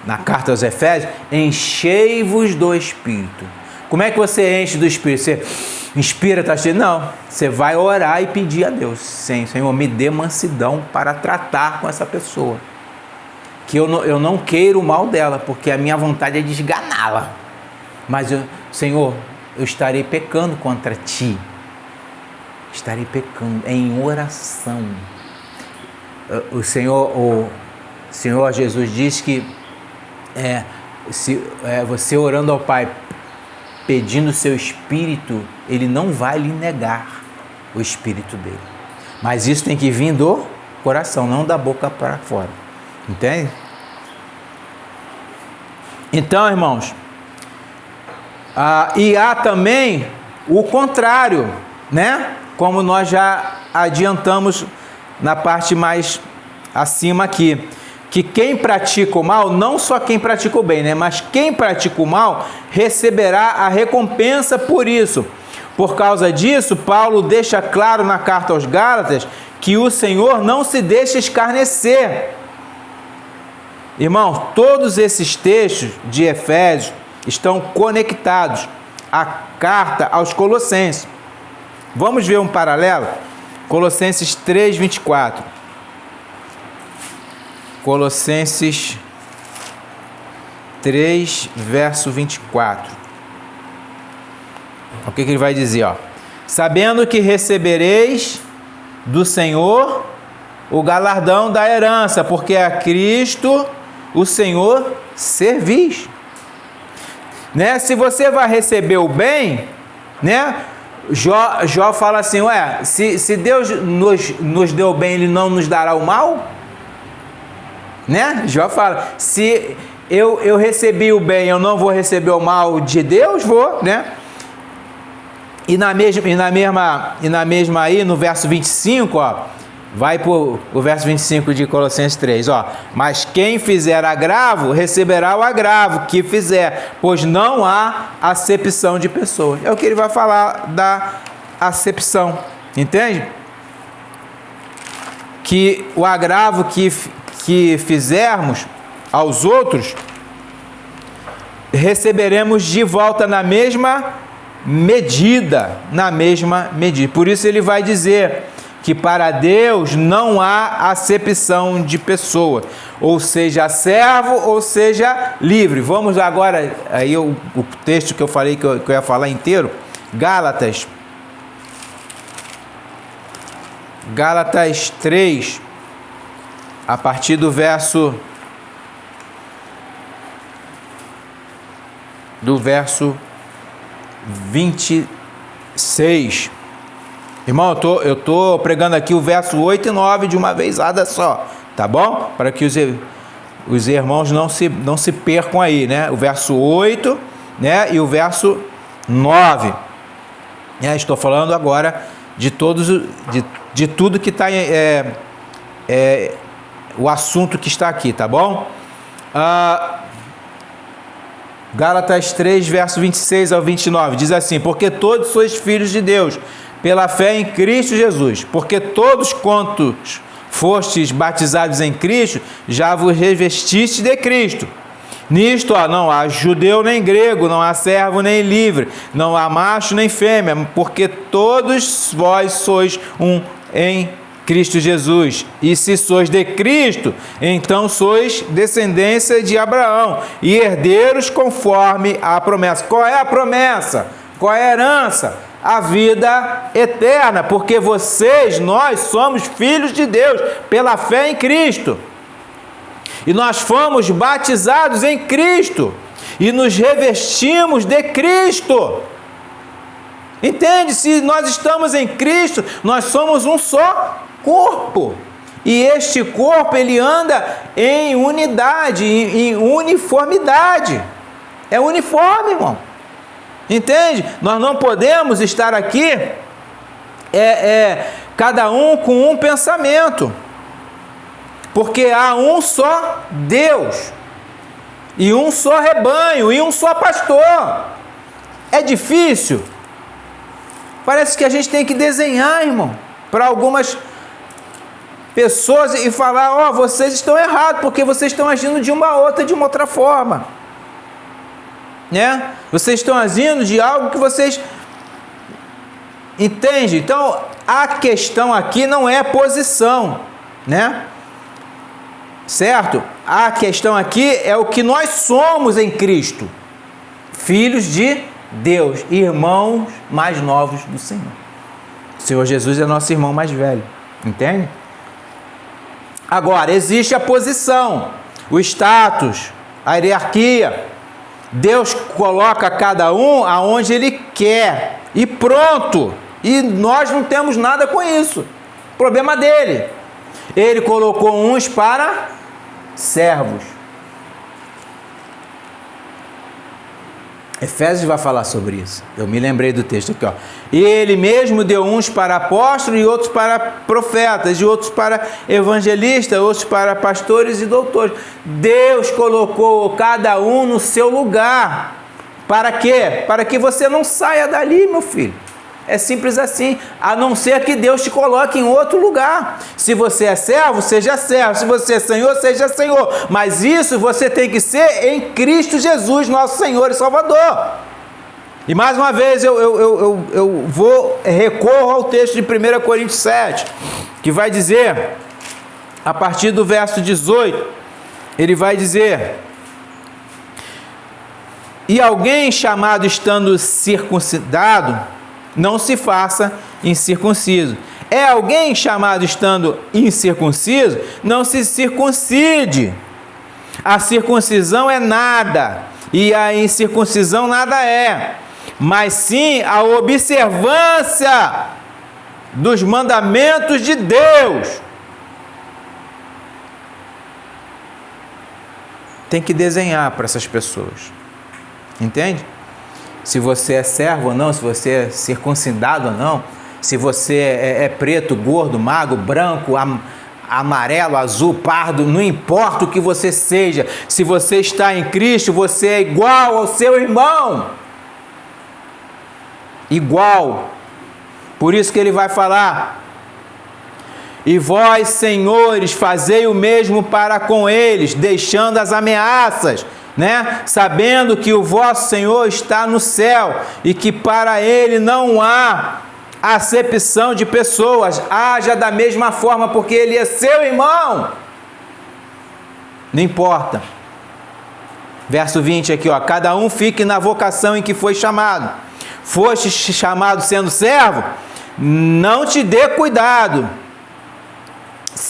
na carta aos Efésios, enchei-vos do Espírito. Como é que você enche do Espírito? Você inspira, está cheio? Não, você vai orar e pedir a Deus. Senhor, me dê mansidão para tratar com essa pessoa. Que eu não queiro o mal dela, porque a minha vontade é de esganá-la. Mas, Senhor, eu estarei pecando contra Ti. Estarei pecando em oração. O Senhor Jesus diz que você orando ao Pai, pedindo o seu Espírito, Ele não vai lhe negar o Espírito dele. Mas isso tem que vir do coração, não da boca para fora. Entende? Então, irmãos, e há também o contrário, né? Como nós já adiantamos na parte mais acima aqui, que quem pratica o mal, não só quem pratica o bem, né? Mas quem pratica o mal receberá a recompensa por isso. Por causa disso, Paulo deixa claro na carta aos Gálatas que o Senhor não se deixa escarnecer. Irmãos, todos esses textos de Efésios estão conectados à carta aos Colossenses. Vamos ver um paralelo? Colossenses 3, 24. Colossenses 3, verso 24. O que ele vai dizer? Sabendo que recebereis do Senhor o galardão da herança, porque a Cristo o Senhor servis. Né? Se você vai receber o bem, né? Jó fala assim, se Deus nos deu o bem, Ele não nos dará o mal? Né? Jó fala, se eu recebi o bem, eu não vou receber o mal de Deus? Vou, né? E na mesma aí, no verso 25, vai para o verso 25 de Colossenses 3, mas quem fizer agravo, receberá o agravo que fizer, pois não há acepção de pessoas. É o que ele vai falar da acepção, entende? Que o agravo que fizermos aos outros, receberemos de volta na mesma medida. Por isso ele vai dizer que para Deus não há acepção de pessoa, ou seja, servo, ou seja, livre. Vamos agora, aí o texto que eu falei que eu ia falar inteiro, Gálatas 3, a partir do verso 26. Irmão, eu tô pregando aqui o verso 8 e 9 de uma vezada só, tá bom? Para que os irmãos não se percam aí, né? O verso 8, né? E o verso 9. Estou falando agora de tudo que está o assunto que está aqui, tá bom? Gálatas 3, verso 26 ao 29, diz assim: porque todos sois filhos de Deus, pela fé em Cristo Jesus, porque todos quantos fostes batizados em Cristo, já vos revestistes de Cristo. Nisto, não há judeu nem grego, não há servo nem livre, não há macho nem fêmea, porque todos vós sois um em Cristo Jesus. E se sois de Cristo, então sois descendência de Abraão e herdeiros conforme a promessa. Qual é a promessa? Qual é a herança? A vida eterna, porque nós somos filhos de Deus pela fé em Cristo. E nós fomos batizados em Cristo e nos revestimos de Cristo. Entende? Se nós estamos em Cristo, nós somos um só corpo. E este corpo, ele anda em unidade, em uniformidade. É uniforme, irmão. Entende? Nós não podemos estar aqui, cada um com um pensamento. Porque há um só Deus, e um só rebanho, e um só pastor. É difícil? Parece que a gente tem que desenhar, irmão, para algumas pessoas e falar, vocês estão errados, porque vocês estão agindo de uma outra forma. Né? Vocês estão agindo de algo que vocês... Entende? Então, a questão aqui não é posição, né? Certo? A questão aqui é o que nós somos em Cristo. Filhos de Deus, irmãos mais novos do Senhor. O Senhor Jesus é nosso irmão mais velho. Entende? Agora, existe a posição, o status, a hierarquia. Deus coloca cada um aonde Ele quer. E pronto. E nós não temos nada com isso. Problema dele. Ele colocou uns para servos. Efésios vai falar sobre isso. Eu me lembrei do texto aqui, ó. Ele mesmo deu uns para apóstolos e outros para profetas, e outros para evangelistas, outros para pastores e doutores. Deus colocou cada um no seu lugar. Para quê? Para que você não saia dali, meu filho. É simples assim, a não ser que Deus te coloque em outro lugar. Se você é servo, seja servo. Se você é senhor, seja senhor. Mas isso você tem que ser em Cristo Jesus, nosso Senhor e Salvador. E mais uma vez eu recorro ao texto de 1 Coríntios 7, que vai dizer, a partir do verso 18, ele vai dizer: e alguém chamado estando circuncidado, não se faça incircunciso. É alguém chamado estando incircunciso, não se circuncide. A circuncisão é nada, e a incircuncisão nada é, mas sim a observância dos mandamentos de Deus. Tem que desenhar para essas pessoas. Entende? Se você é servo ou não, se você é circuncidado ou não, se você é preto, gordo, magro, branco, amarelo, azul, pardo, não importa o que você seja, se você está em Cristo, você é igual ao seu irmão. Igual. Por isso que ele vai falar: e vós, senhores, fazei o mesmo para com eles, deixando as ameaças, né? Sabendo que o vosso Senhor está no céu e que para Ele não há acepção de pessoas. Haja da mesma forma, porque Ele é seu irmão. Não importa. Verso 20 aqui, ó. Cada um fique na vocação em que foi chamado. Foste chamado sendo servo? Não te dê cuidado.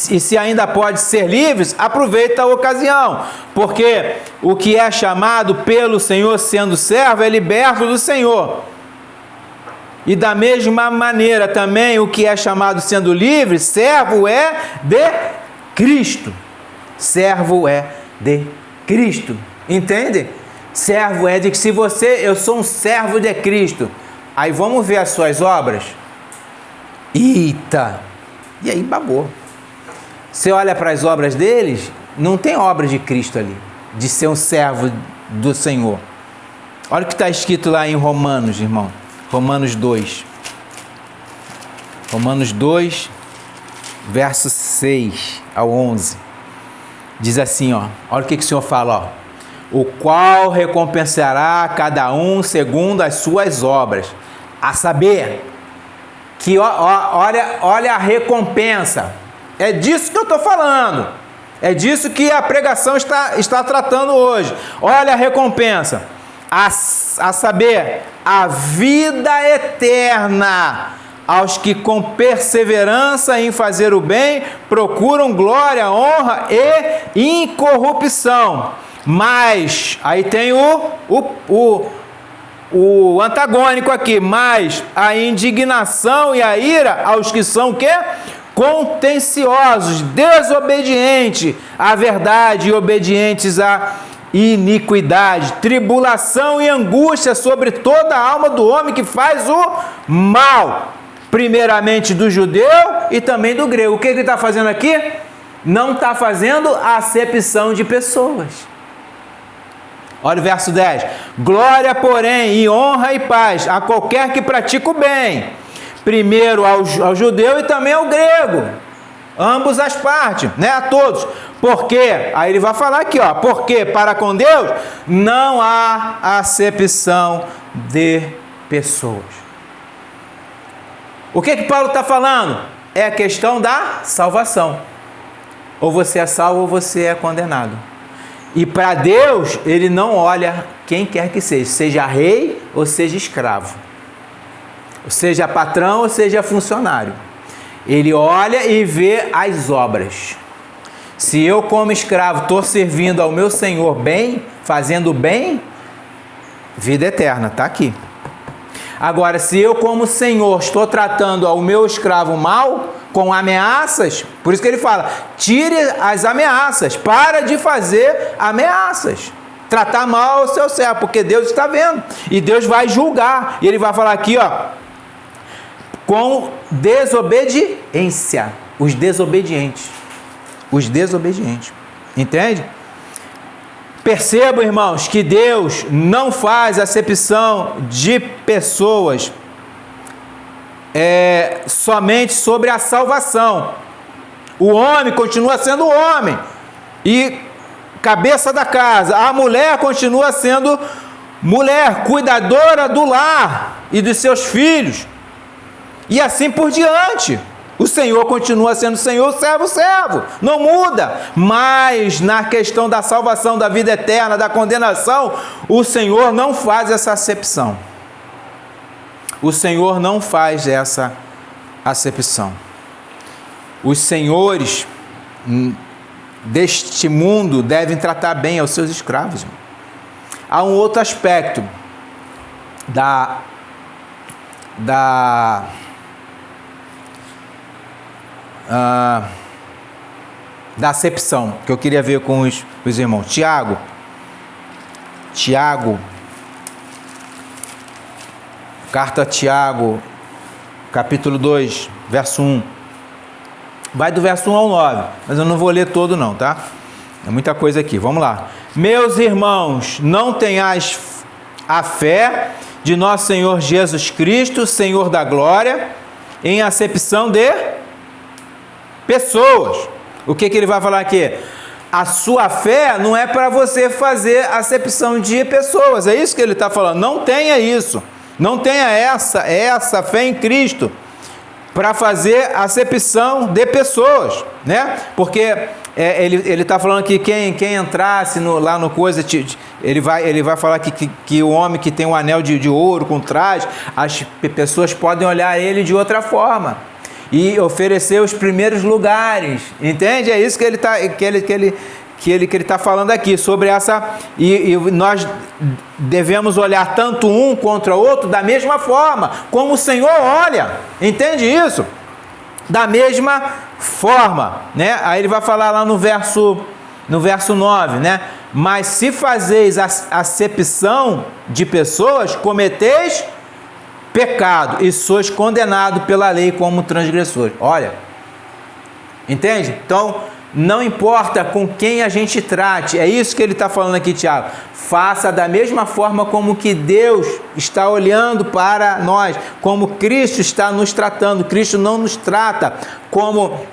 E se ainda pode ser livres, aproveita a ocasião, porque o que é chamado pelo Senhor sendo servo é liberto do Senhor. E da mesma maneira também o que é chamado sendo livre, servo é de Cristo. Servo é de Cristo. Entende? Servo é de que eu sou um servo de Cristo. Aí vamos ver as suas obras. Eita! E aí babou. Você olha para as obras deles, não tem obra de Cristo ali, de ser um servo do Senhor. Olha o que está escrito lá em Romanos, irmão. Romanos 2. Romanos 2, verso 6 ao 11. Diz assim, ó. Olha o que o Senhor fala, ó. o qual recompensará cada um segundo as suas obras. A saber, que olha a recompensa. É disso que eu estou falando. É disso que a pregação está tratando hoje. Olha a recompensa. A saber, a vida eterna aos que com perseverança em fazer o bem procuram glória, honra e incorrupção. Mas, aí tem o antagônico aqui, mas a indignação e a ira aos que são o quê? Contenciosos, desobedientes à verdade e obedientes à iniquidade, tribulação e angústia sobre toda a alma do homem que faz o mal, primeiramente do judeu e também do grego. O que ele está fazendo aqui? Não está fazendo acepção de pessoas. Olha o verso 10. Glória, porém, e honra e paz a qualquer que pratica o bem. Primeiro ao judeu e também ao grego. Ambos as partes, né? A todos. Porque, aí ele vai falar aqui, ó. Porque para com Deus não há acepção de pessoas. O que Paulo está falando? É a questão da salvação. Ou você é salvo ou você é condenado. E para Deus, ele não olha quem quer que seja rei ou seja escravo, ou seja patrão ou seja funcionário. Ele olha e vê as obras. Se eu como escravo estou servindo ao meu Senhor bem, fazendo bem, vida eterna, está aqui. Agora, se eu como Senhor estou tratando ao meu escravo mal, com ameaças, por isso que ele fala, tire as ameaças, para de fazer ameaças, tratar mal o seu servo, porque Deus está vendo, e Deus vai julgar, e ele vai falar aqui, ó, com desobediência, os desobedientes, entende? Percebam, irmãos, que Deus não faz acepção de pessoas somente sobre a salvação. O homem continua sendo homem e cabeça da casa. A mulher continua sendo mulher, cuidadora do lar e dos seus filhos. E assim por diante. O Senhor continua sendo Senhor, servo, servo. Não muda. Mas na questão da salvação, da vida eterna, da condenação, o Senhor não faz essa acepção. O Senhor não faz essa acepção. Os senhores deste mundo devem tratar bem aos seus escravos. Há um outro aspecto da acepção que eu queria ver com os irmãos. Tiago, carta a Tiago, capítulo 2, verso 1. Vai do verso 1 ao 9, mas eu não vou ler todo não, tá? É muita coisa aqui, vamos lá. Meus irmãos, não tenhais a fé de nosso Senhor Jesus Cristo, Senhor da glória, em acepção de pessoas. O que ele vai falar aqui? A sua fé não é para você fazer acepção de pessoas, é isso que ele está falando. Não tenha isso. Não tenha essa fé em Cristo para fazer acepção de pessoas, né? Porque ele está falando que quem entrasse lá no coisa, ele vai falar que o homem que tem um anel de ouro com traje, as pessoas podem olhar ele de outra forma e oferecer os primeiros lugares, entende? É isso que ele está falando aqui, sobre essa, e nós devemos olhar tanto um contra o outro da mesma forma, como o Senhor olha, entende isso? Da mesma forma, né? Aí ele vai falar lá no verso 9, né? Mas se fazeis acepção de pessoas, cometeis pecado e sois condenados pela lei como transgressores. Olha, entende? Então, não importa com quem a gente trate, é isso que ele está falando aqui, Tiago. Faça da mesma forma como que Deus está olhando para nós, como Cristo está nos tratando. Cristo não nos trata como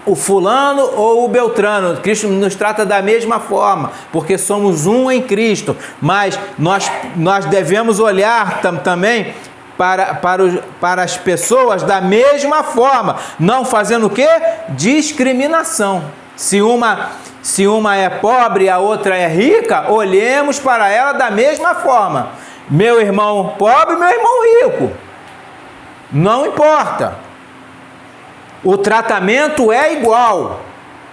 o fulano ou o beltrano. Cristo nos trata da mesma forma, porque somos um em Cristo. Mas nós devemos olhar também para as pessoas da mesma forma, não fazendo o quê? Discriminação. Se uma é pobre e a outra é rica, olhemos para ela da mesma forma. Meu irmão pobre, meu irmão rico. Não importa. O tratamento é igual.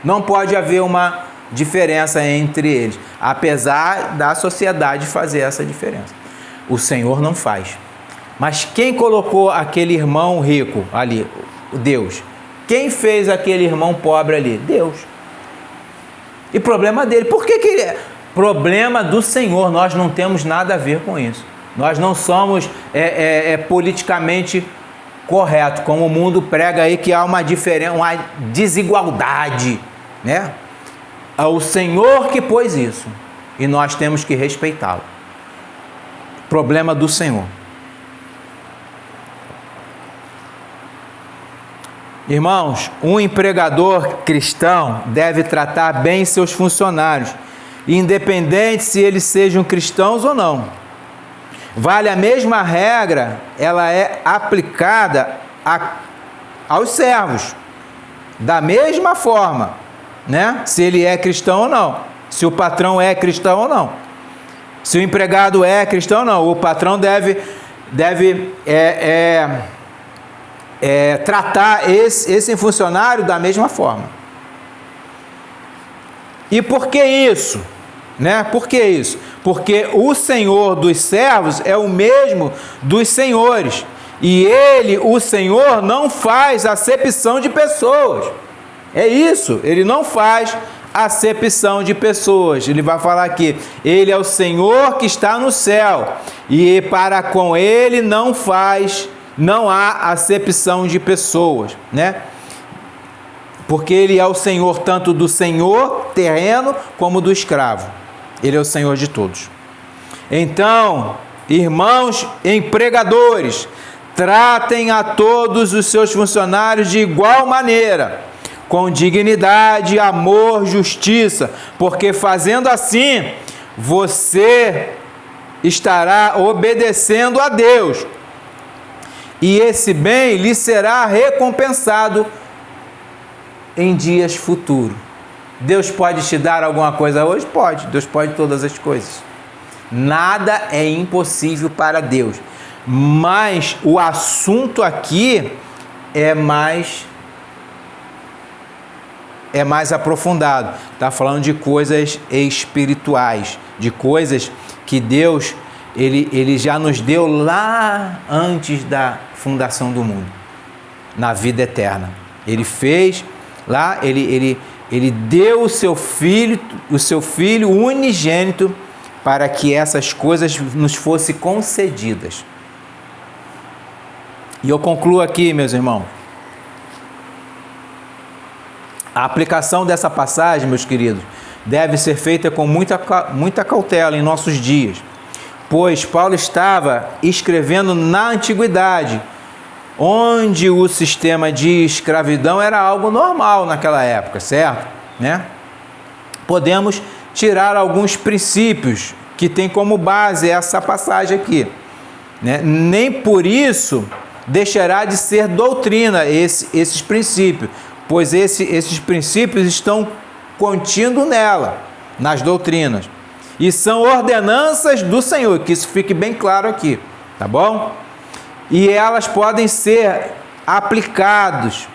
Não pode haver uma diferença entre eles, apesar da sociedade fazer essa diferença. O Senhor não faz. Mas quem colocou aquele irmão rico ali? Deus. Quem fez aquele irmão pobre ali? Deus. E problema dele. Por que ele é? Problema do Senhor. Nós não temos nada a ver com isso. Nós não somos politicamente correto, como o mundo prega aí que há uma diferença, uma desigualdade, né? É o Senhor que pôs isso e nós temos que respeitá-lo. Problema do Senhor. Irmãos, um empregador cristão deve tratar bem seus funcionários, independente se eles sejam cristãos ou não. Vale a mesma regra, ela é aplicada aos servos, da mesma forma, né? Se ele é cristão ou não, se o patrão é cristão ou não, se o empregado é cristão ou não, o patrão deve tratar esse funcionário da mesma forma. E por que isso? Né? Por que isso? Porque o Senhor dos servos é o mesmo dos senhores. E ele, o Senhor, não faz acepção de pessoas. É isso, ele não faz acepção de pessoas. Ele vai falar aqui, ele é o Senhor que está no céu. E para com ele não há acepção de pessoas, né? Porque ele é o Senhor tanto do senhor terreno como do escravo. Ele é o Senhor de todos. Então, irmãos empregadores, tratem a todos os seus funcionários de igual maneira, com dignidade, amor, justiça, porque fazendo assim, você estará obedecendo a Deus, e esse bem lhe será recompensado em dias futuros. Deus pode te dar alguma coisa hoje? Pode. Deus pode todas as coisas. Nada é impossível para Deus. Mas o assunto aqui é mais aprofundado. Está falando de coisas espirituais, de coisas que Deus ele já nos deu lá antes da fundação do mundo, na vida eterna. Ele fez lá, ele deu o seu filho unigênito para que essas coisas nos fossem concedidas. E eu concluo aqui, meus irmãos. A aplicação dessa passagem, meus queridos, deve ser feita com muita cautela em nossos dias, pois Paulo estava escrevendo na antiguidade, onde o sistema de escravidão era algo normal naquela época, certo? Né? Podemos tirar alguns princípios que tem como base essa passagem aqui, né? Nem por isso deixará de ser doutrina esses princípios, pois esses princípios estão contidos nela, nas doutrinas, e são ordenanças do Senhor, que isso fique bem claro aqui, tá bom? E elas podem ser aplicados,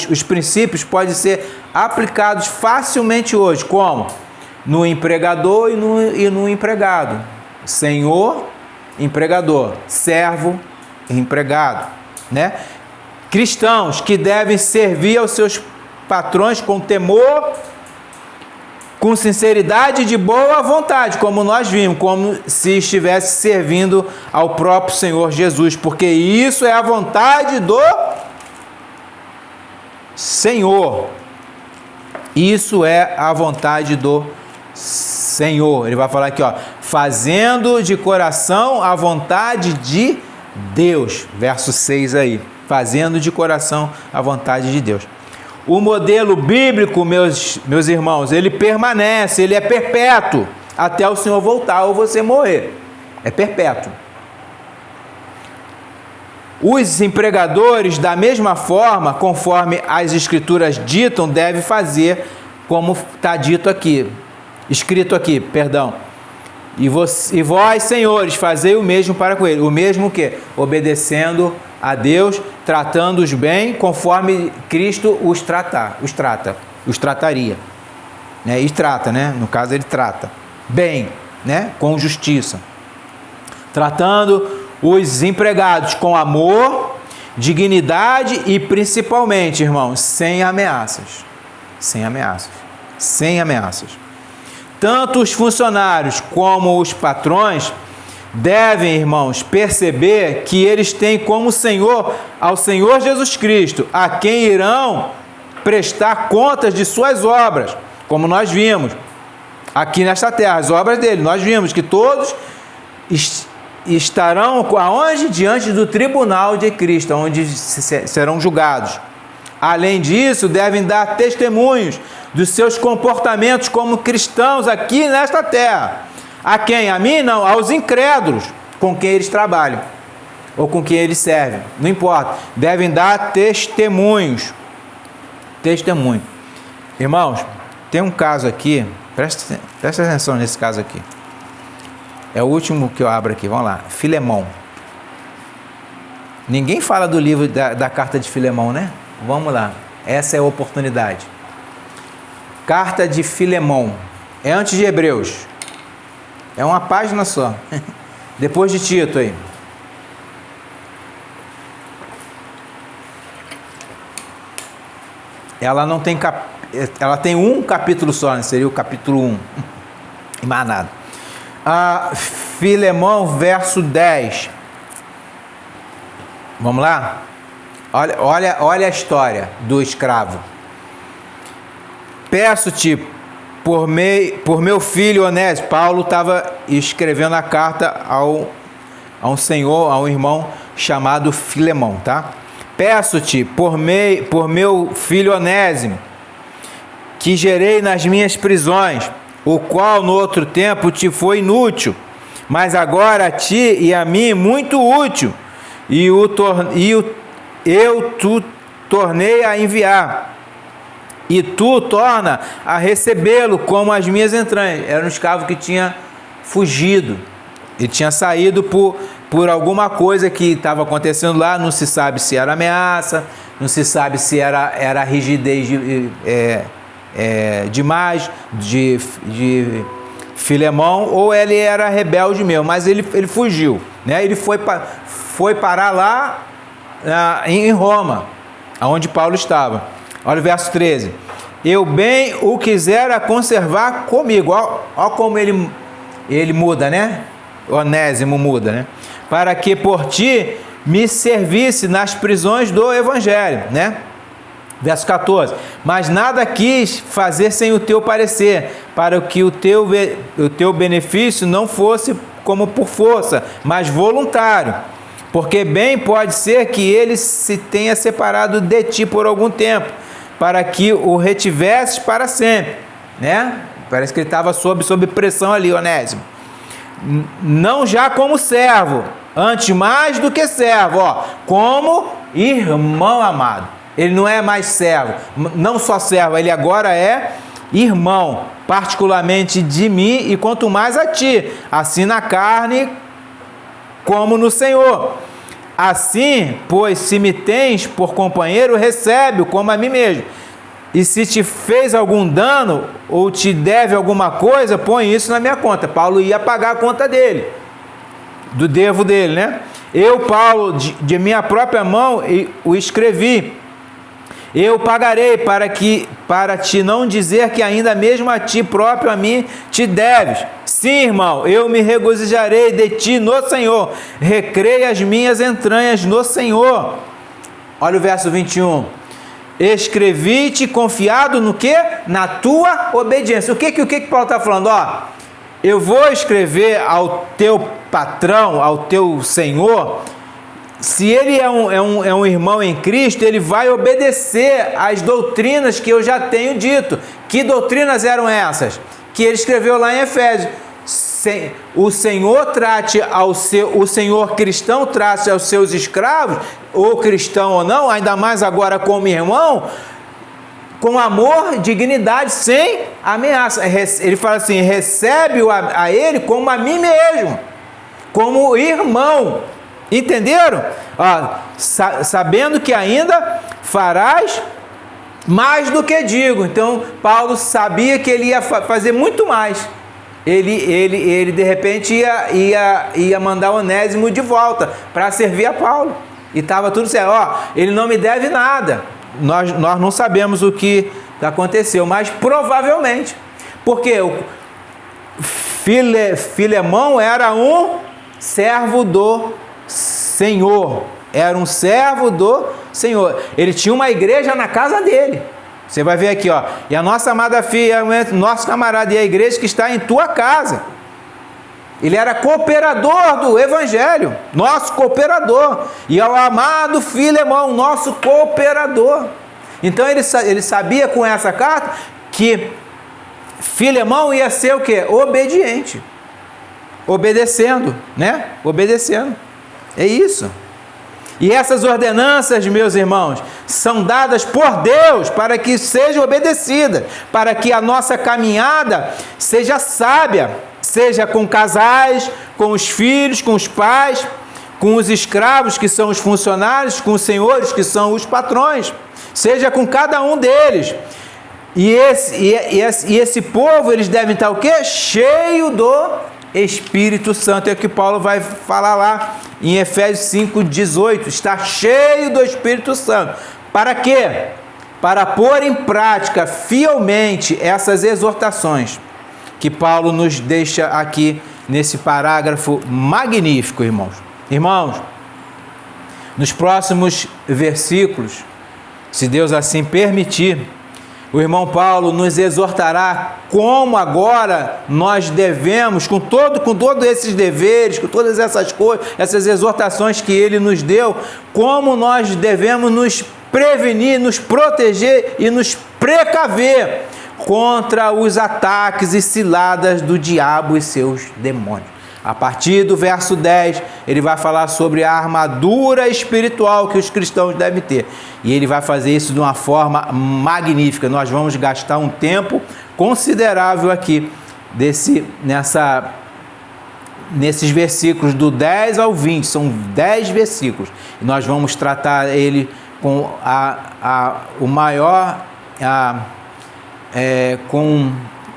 os princípios podem ser aplicados facilmente hoje, como? No empregador e no empregado. Senhor, empregador. Servo, empregado, né? Cristãos que devem servir aos seus patrões com temor, com sinceridade e de boa vontade, como nós vimos, como se estivesse servindo ao próprio Senhor Jesus, porque isso é a vontade do Senhor. Isso é a vontade do Senhor. Ele vai falar aqui, ó, fazendo de coração a vontade de Deus. Verso 6 aí. Fazendo de coração a vontade de Deus. o modelo bíblico, meus irmãos, ele permanece, ele é perpétuo, até o Senhor voltar ou você morrer. É perpétuo. Os empregadores, da mesma forma, conforme as Escrituras ditam, devem fazer como está dito aqui, escrito aqui, perdão. E vós, senhores, fazei o mesmo para com ele. O mesmo que? Obedecendo a Deus, tratando-os bem, conforme Cristo os trataria. Né? E trata, né? No caso, ele trata bem, né? Com justiça. Tratando os empregados com amor, dignidade e, principalmente, irmãos, sem ameaças. Sem ameaças. Sem ameaças. Tanto os funcionários como os patrões devem, irmãos, perceber que eles têm como Senhor ao Senhor Jesus Cristo, a quem irão prestar contas de suas obras, como nós vimos aqui nesta terra, as obras dele. Nós vimos que todos estarão aonde? Diante do tribunal de Cristo, onde serão julgados. Além disso, devem dar testemunhos dos seus comportamentos como cristãos aqui nesta terra. A quem? A mim? Não, aos incrédulos com quem eles trabalham ou com quem eles servem, não importa. Devem dar testemunhos. Testemunho. Irmãos, tem um caso aqui, presta atenção nesse caso aqui. É o último que eu abro aqui, vamos lá. Filemão. Ninguém fala do livro da carta de Filemão, né? Vamos lá, essa é a oportunidade. Carta de Filemão. É antes de Hebreus. É uma página só. Depois de Tito aí. Ela não tem ela tem um capítulo só, né? Seria o capítulo 1. E mais nada. Filemão, verso 10. Vamos lá? Olha a história do escravo. Peço-te por meu filho Onésimo. Paulo estava escrevendo a carta a um senhor, a um irmão chamado Filemão, tá? Peço-te por meu filho Onésimo, que gerei nas minhas prisões, o qual no outro tempo te foi inútil, mas agora a ti e a mim muito útil, eu tu tornei a enviar, e tu torna a recebê-lo como as minhas entranhas. Era um escravo que tinha fugido, ele tinha saído por alguma coisa que estava acontecendo lá, não se sabe se era ameaça, não se sabe se era rigidez demais de Filemão, ou ele era rebelde mesmo, mas ele fugiu, né? Ele foi parar lá em Roma, onde Paulo estava. Olha o verso 13. Eu bem o quisera conservar comigo. Olha como ele muda, né? Onésimo muda, né? Para que por ti me servisse nas prisões do evangelho, né? Verso 14. Mas nada quis fazer sem o teu parecer, para que o teu benefício não fosse como por força, mas voluntário. Porque bem pode ser que ele se tenha separado de ti por algum tempo, para que o retivesses para sempre, né? Parece que ele estava sob pressão ali, Onésimo. Não já como servo, antes mais do que servo, como irmão amado. Ele não é mais servo, não só servo, ele agora é irmão, particularmente de mim e quanto mais a ti, assim na carne como no Senhor. Assim, pois, se me tens por companheiro, recebe-o como a mim mesmo. E se te fez algum dano ou te deve alguma coisa, põe isso na minha conta. Paulo ia pagar a conta dele, do devo dele, né? Eu, Paulo, de minha própria mão, o escrevi. Eu pagarei para te não dizer que ainda mesmo a ti próprio, a mim, te deves. Sim, irmão, eu me regozijarei de ti no Senhor. Recreia as minhas entranhas no Senhor. Olha o verso 21. Escrevi-te confiado no quê? Na tua obediência. O que Paulo está falando? Eu vou escrever ao teu patrão, ao teu senhor, se ele é um irmão em Cristo, ele vai obedecer às doutrinas que eu já tenho dito. Que doutrinas eram essas? Que ele escreveu lá em Efésios. O Senhor trate o Senhor cristão trate aos seus escravos, ou cristão ou não, ainda mais agora como irmão, com amor, dignidade, sem ameaça. Ele fala assim: recebe-o a ele como a mim mesmo, como irmão. Entenderam? Sabendo que ainda farás mais do que digo. Então Paulo sabia que ele ia fazer muito mais. Ele de repente ia mandar Onésimo de volta para servir a Paulo. E estava tudo certo. Ele não me deve nada. Nós não sabemos o que aconteceu, mas provavelmente. Porque o Filemão era um servo do Senhor. Era um servo do Senhor. Ele tinha uma igreja na casa dele. Você vai ver aqui, e a nossa amada filha, nosso camarada, e a igreja que está em tua casa. Ele era cooperador do evangelho, nosso cooperador. E ao amado Filemão, nosso cooperador. Então ele sabia com essa carta que Filemão ia ser o quê? Obediente. Obedecendo, né? Obedecendo. É isso. E essas ordenanças, meus irmãos, são dadas por Deus para que sejam obedecidas, para que a nossa caminhada seja sábia, seja com casais, com os filhos, com os pais, com os escravos, que são os funcionários, com os senhores, que são os patrões, seja com cada um deles. E esse povo, eles devem estar o quê? Cheio do Espírito Santo. É o que Paulo vai falar lá em Efésios 5:18. Está cheio do Espírito Santo. Para quê? Para pôr em prática fielmente essas exortações que Paulo nos deixa aqui nesse parágrafo magnífico, irmãos. Irmãos, nos próximos versículos, se Deus assim permitir, o irmão Paulo nos exortará como agora nós devemos, com todos esses deveres, com todas essas coisas, essas exortações que ele nos deu, como nós devemos nos prevenir, nos proteger e nos precaver contra os ataques e ciladas do diabo e seus demônios. A partir do verso 10, ele vai falar sobre a armadura espiritual que os cristãos devem ter. E ele vai fazer isso de uma forma magnífica. Nós vamos gastar um tempo considerável aqui nesses versículos do 10 ao 20. São 10 versículos. E nós vamos tratar ele com o maior...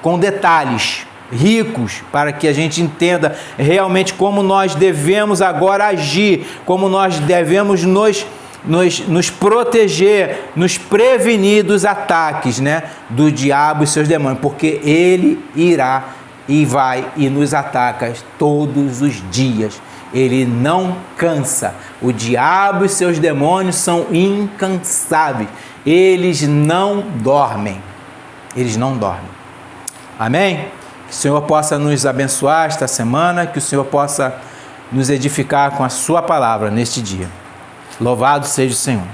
com detalhes ricos, para que a gente entenda realmente como nós devemos agora agir, como nós devemos nos proteger, nos prevenir dos ataques, né, do diabo e seus demônios, porque ele irá e vai e nos ataca todos os dias. Ele não cansa. O diabo e seus demônios são incansáveis. Eles não dormem. Eles não dormem. Amém? Que o Senhor possa nos abençoar esta semana, que o Senhor possa nos edificar com a sua palavra neste dia. Louvado seja o Senhor.